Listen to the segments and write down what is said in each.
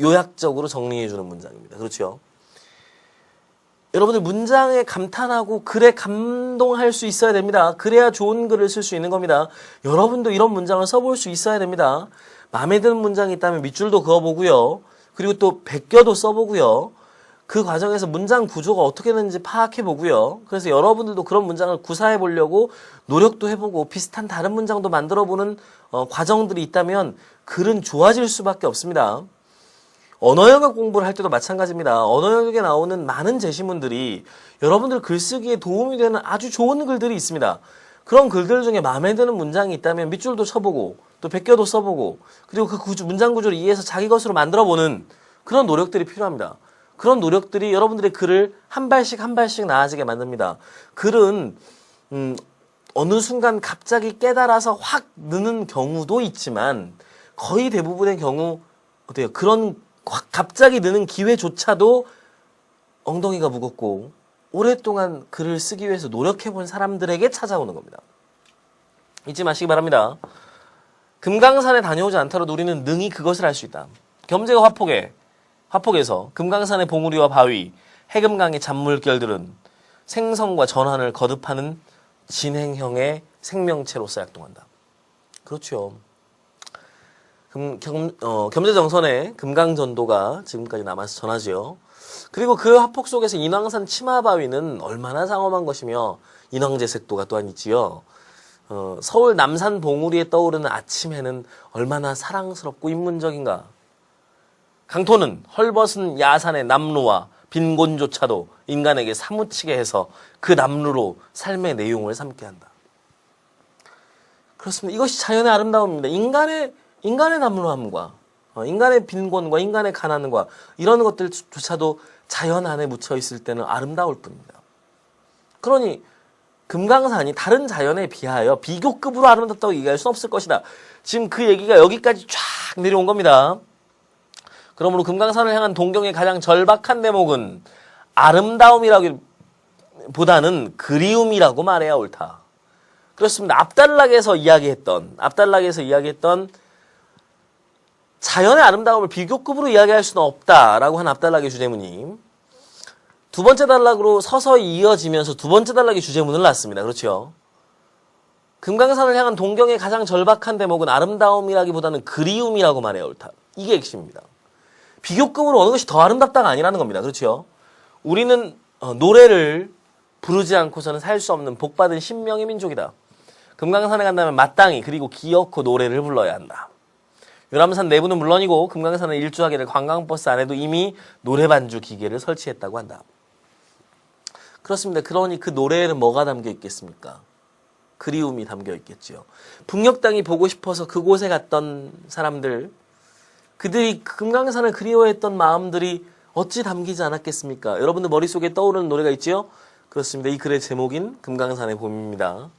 요약적으로 정리해주는 문장입니다. 그렇죠? 여러분들 문장에 감탄하고 글에 감동할 수 있어야 됩니다. 그래야 좋은 글을 쓸 수 있는 겁니다. 여러분도 이런 문장을 써볼 수 있어야 됩니다. 마음에 드는 문장이 있다면 밑줄도 그어보고요. 그리고 또 베껴도 써보고요. 그 과정에서 문장 구조가 어떻게 되는지 파악해보고요. 그래서 여러분들도 그런 문장을 구사해보려고 노력도 해보고 비슷한 다른 문장도 만들어보는 과정들이 있다면 글은 좋아질 수밖에 없습니다. 언어영역 공부를 할 때도 마찬가지입니다. 언어영역에 나오는 많은 제시문들이 여러분들 글쓰기에 도움이 되는 아주 좋은 글들이 있습니다. 그런 글들 중에 마음에 드는 문장이 있다면 밑줄도 쳐보고 또 베껴도 써보고 그리고 그 문장 구조를 이해해서 자기 것으로 만들어보는 그런 노력들이 필요합니다. 그런 노력들이 여러분들의 글을 한 발씩 한 발씩 나아지게 만듭니다. 글은 어느 순간 갑자기 깨달아서 확 느는 경우도 있지만 거의 대부분의 경우 어때요? 그런 갑자기 느는 기회조차도 엉덩이가 무겁고 오랫동안 글을 쓰기 위해서 노력해본 사람들에게 찾아오는 겁니다. 잊지 마시기 바랍니다. 금강산에 다녀오지 않더라도 우리는 능히 그것을 할 수 있다. 겸재가 화폭에서 금강산의 봉우리와 바위, 해금강의 잔물결들은 생성과 전환을 거듭하는 진행형의 생명체로서 약동한다. 그렇죠. 겸재정선의 금강전도가 지금까지 남아서 전하지요. 그리고 그 화폭 속에서 인왕산 치마바위는 얼마나 장엄한 것이며 인왕제색도가 또한 있지요. 서울 남산 봉우리에 떠오르는 아침해는 얼마나 사랑스럽고 인문적인가. 강토는 헐벗은 야산의 남루와 빈곤조차도 인간에게 사무치게 해서 그 남루로 삶의 내용을 삼게 한다. 그렇습니다. 이것이 자연의 아름다움입니다. 인간의 남루함과 인간의 빈곤과 인간의 가난과 이런 것들조차도 자연 안에 묻혀 있을 때는 아름다울 뿐입니다. 그러니 금강산이 다른 자연에 비하여 비교급으로 아름답다고 얘기할 수는 없을 것이다. 지금 그 얘기가 여기까지 쫙 내려온 겁니다. 그러므로 금강산을 향한 동경의 가장 절박한 대목은 아름다움이라기보다는 그리움이라고 말해야 옳다. 그렇습니다. 앞단락에서 이야기했던 자연의 아름다움을 비교급으로 이야기할 수는 없다라고 한 앞단락의 주제문이 두 번째 단락으로 서서히 이어지면서 두 번째 단락의 주제문을 놨습니다. 그렇죠? 금강산을 향한 동경의 가장 절박한 대목은 아름다움이라기보다는 그리움이라고 말해야 옳다. 이게 핵심입니다. 비교급으로 어느 것이 더 아름답다가 아니라는 겁니다. 그렇죠? 우리는 노래를 부르지 않고서는 살 수 없는 복받은 신명의 민족이다. 금강산에 간다면 마땅히 그리고 기어코 노래를 불러야 한다. 요람산 내부는 물론이고 금강산을 일주하게 될 관광버스 안에도 이미 노래반주 기계를 설치했다고 한다. 그렇습니다. 그러니 그 노래에는 뭐가 담겨 있겠습니까? 그리움이 담겨 있겠지요. 북녘땅이 보고 싶어서 그곳에 갔던 사람들, 그들이 금강산을 그리워했던 마음들이 어찌 담기지 않았겠습니까? 여러분들 머릿속에 떠오르는 노래가 있지요? 그렇습니다. 이 글의 제목인 금강산의 봄입니다.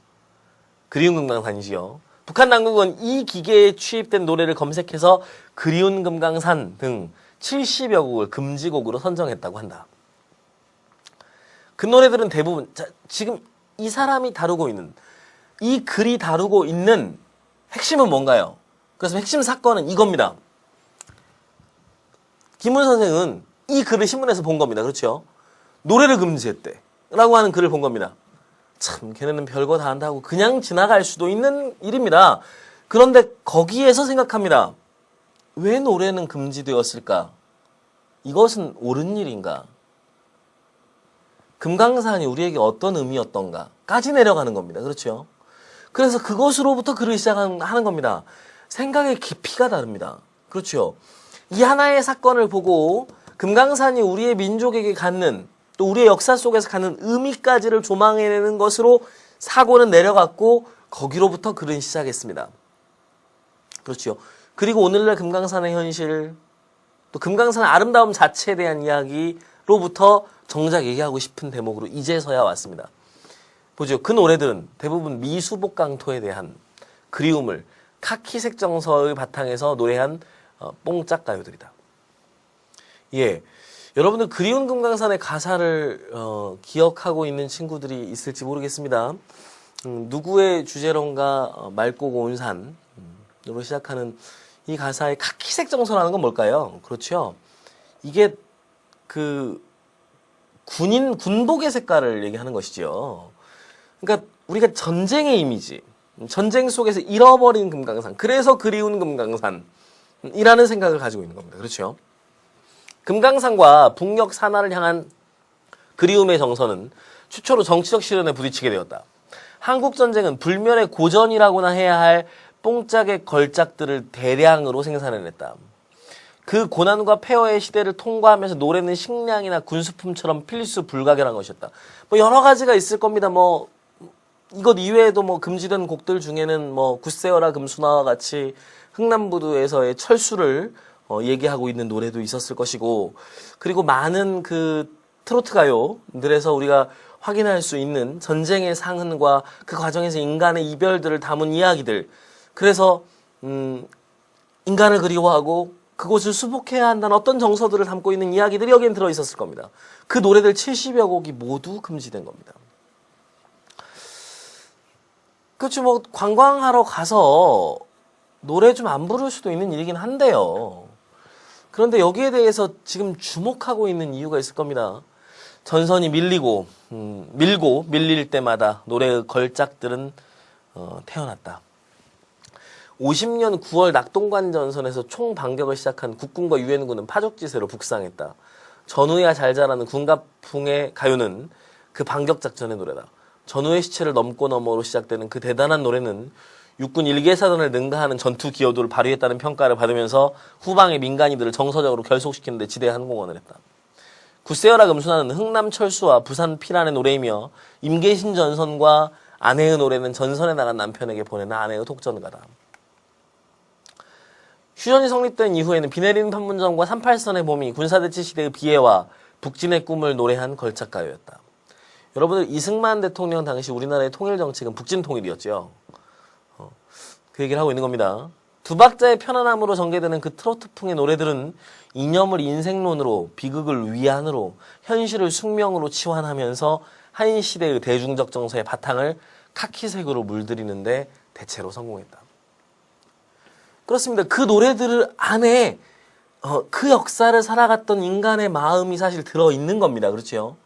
그리운 금강산이지요. 북한 당국은 이 기계에 취입된 노래를 검색해서 그리운 금강산 등 70여 곡을 금지곡으로 선정했다고 한다. 그 노래들은 대부분 지금 이 사람이 다루고 있는 이 글이 다루고 있는 핵심은 뭔가요? 그래서 핵심 사건은 이겁니다. 김훈 선생은 이 글을 신문에서 본 겁니다. 그렇죠? 노래를 금지했대 라고 하는 글을 본 겁니다. 참 걔네는 별거 다 한다고 그냥 지나갈 수도 있는 일입니다. 그런데 거기에서 생각합니다. 왜 노래는 금지되었을까? 이것은 옳은 일인가? 금강산이 우리에게 어떤 의미였던가? 까지 내려가는 겁니다. 그렇죠? 그래서 그것으로부터 글을 시작하는 겁니다. 생각의 깊이가 다릅니다. 그렇죠? 이 하나의 사건을 보고 금강산이 우리의 민족에게 갖는 또 우리의 역사 속에서 갖는 의미까지를 조망해내는 것으로 사고는 내려갔고 거기로부터 글은 시작했습니다. 그렇죠. 그리고 오늘날 금강산의 현실 또 금강산의 아름다움 자체에 대한 이야기로부터 정작 얘기하고 싶은 대목으로 이제서야 왔습니다. 보죠. 그 노래들은 대부분 미수복강토에 대한 그리움을 카키색 정서의 바탕에서 노래한 뽕짝가요들이다. 예. 여러분들 그리운 금강산의 가사를 기억하고 있는 친구들이 있을지 모르겠습니다. 누구의 주제론가 맑고 고운 산으로 시작하는 이 가사의 카키색 정서라는 건 뭘까요? 그렇죠. 이게 그 군복의 색깔을 얘기하는 것이죠. 그러니까 우리가 전쟁의 이미지, 전쟁 속에서 잃어버린 금강산, 그래서 그리운 금강산이라는 생각을 가지고 있는 겁니다. 그렇죠. 금강산과 북녘 산하를 향한 그리움의 정서는 최초로 정치적 시련에 부딪히게 되었다. 한국전쟁은 불멸의 고전이라고나 해야 할 뽕짝의 걸작들을 대량으로 생산해냈다. 그 고난과 폐허의 시대를 통과하면서 노래는 식량이나 군수품처럼 필수 불가결한 것이었다. 뭐 여러 가지가 있을 겁니다. 뭐 이것 이외에도 뭐 금지된 곡들 중에는 뭐 굿세어라 금수나와 같이 흥남부두에서의 철수를 얘기하고 있는 노래도 있었을 것이고, 그리고 많은 그 트로트 가요들에서 우리가 확인할 수 있는 전쟁의 상흔과 그 과정에서 인간의 이별들을 담은 이야기들. 그래서 인간을 그리워하고 그곳을 수복해야 한다는 어떤 정서들을 담고 있는 이야기들이 여기엔 들어있었을 겁니다. 그 노래들 70여 곡이 모두 금지된 겁니다. 그렇죠. 뭐 관광하러 가서 노래 좀 안 부를 수도 있는 일이긴 한데요. 그런데 여기에 대해서 지금 주목하고 있는 이유가 있을 겁니다. 전선이 밀리고 밀릴 때마다 노래의 걸작들은 태어났다. 50년 9월 낙동관 전선에서 총반격을 시작한 국군과 유엔군은 파죽지세로 북상했다. 전우야 잘 자라는 군가풍의 가요는 그 반격 작전의 노래다. 전우의 시체를 넘고 넘어로 시작되는 그 대단한 노래는 육군 일개사단을 능가하는 전투 기여도를 발휘했다는 평가를 받으면서 후방의 민간인들을 정서적으로 결속시키는 데 지대한 공헌을 했다. 굿세어라 금수나는 흥남 철수와 부산 피란의 노래이며 임계신 전선과 아내의 노래는 전선에 나간 남편에게 보내는 아내의 독전가다. 휴전이 성립된 이후에는 비 내리는 판문점과 38선의 봄이 군사대치 시대의 비애와 북진의 꿈을 노래한 걸작가요였다. 여러분들 이승만 대통령 당시 우리나라의 통일정책은 북진통일이었죠. 그 얘기를 하고 있는 겁니다. 두 박자의 편안함으로 전개되는 그 트로트풍의 노래들은 이념을 인생론으로, 비극을 위안으로, 현실을 숙명으로 치환하면서 한 시대의 대중적 정서의 바탕을 카키색으로 물들이는데 대체로 성공했다. 그렇습니다. 그 노래들 안에 그 역사를 살아갔던 인간의 마음이 사실 들어있는 겁니다. 그렇죠?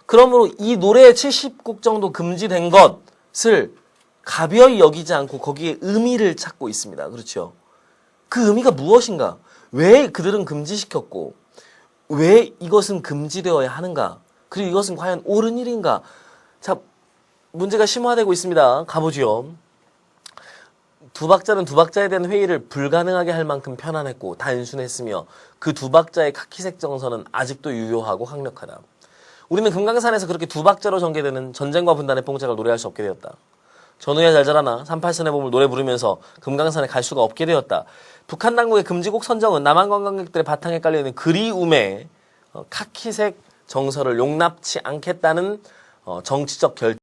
그러므로 이 노래 70곡 정도 금지된 것을 가벼이 여기지 않고 거기에 의미를 찾고 있습니다. 그렇죠? 그 의미가 무엇인가? 왜 그들은 금지시켰고 왜 이것은 금지되어야 하는가? 그리고 이것은 과연 옳은 일인가? 자, 문제가 심화되고 있습니다. 가보죠. 두 박자는 두 박자에 대한 회의를 불가능하게 할 만큼 편안했고 단순했으며 그 두 박자의 카키색 정서는 아직도 유효하고 강력하다. 우리는 금강산에서 그렇게 두 박자로 전개되는 전쟁과 분단의 뽕짝을 노래할 수 없게 되었다. 전우야 잘 자라나 38선의 봄을 노래 부르면서 금강산에 갈 수가 없게 되었다. 북한 당국의 금지곡 선정은 남한 관광객들의 바탕에 깔려있는 그리움의 카키색 정서를 용납치 않겠다는 정치적 결정